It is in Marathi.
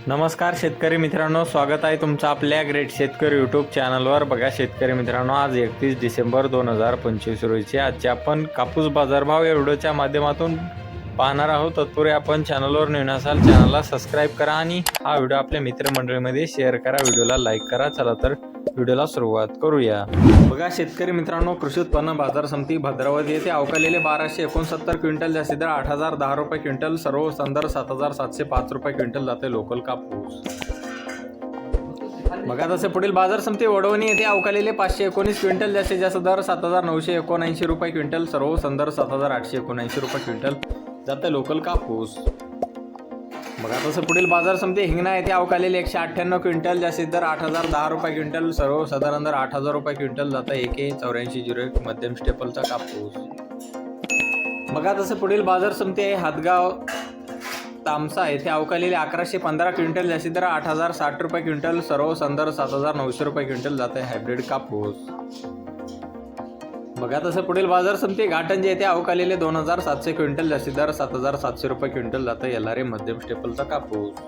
नमस्कार शेतकरी मित्रांनो, स्वागत आहे तुमचं आपल्या ग्रेट शेतकरी यूट्यूब चॅनलवर। बघा शेतकरी मित्रांनो, आज 31 डिसेंबर 2025 रोजीचे आजचे आपण कापूस बाजारभाव या व्हिडिओच्या माध्यमातून पाहणार आहोत। तत्पूर्वी आपण चॅनलवर नवीन असाल चॅनलला सबस्क्राइब करा आणि हा व्हिडिओ आपल्या मित्रमंडळीमध्ये शेअर करा, व्हिडिओला लाईक करा। चला तर व्हिडिओला सुरुवात करूया। बघा शेतकरी मित्रांनो, कृषी उत्पन्न बाजार समिती भद्रावती येथे अवकालेले 1269 क्विंटल, जास्तीत दर 8010 रुपये क्विंटल, सर्व संदर्भ 7705 रुपये क्विंटल जाते लोकल कापूस। बघा तसे पुढील बाजार समिती वडवणी येथे अवकालेले 519 क्विंटल, जास्तीत जास्त दर 7979 रुपये क्विंटल, सर्व संदर्भ 7879 रुपये क्विंटल जाते लोकल कापूस। बघा तसं पुढील बाजार समिती हिंगणा येथे अवकालेले 198 क्विंटल, जास्तीत दर 8010 रुपये क्विंटल, सर्व साधारण दर 8000 रुपये क्विंटल जाता AK8401 मध्यम स्टेपलचा कापूस। बघा तसं पुढील बाजार समिती आहे हातगाव तामसा येथे अवकालेले 1115 क्विंटल, जास्तीत दर 8060 रुपये क्विंटल, सर्व संदर्भ 7900 रुपये क्विंटल जाते हायब्रिड कापूस। बघा तसं पुढील बाजार समिती घाटंजी येथे अवकालेले 2700 क्विंटल, जास्तीत दर 7700 रुपये क्विंटल जातं LRA मध्यम स्टेपलचा कापूस।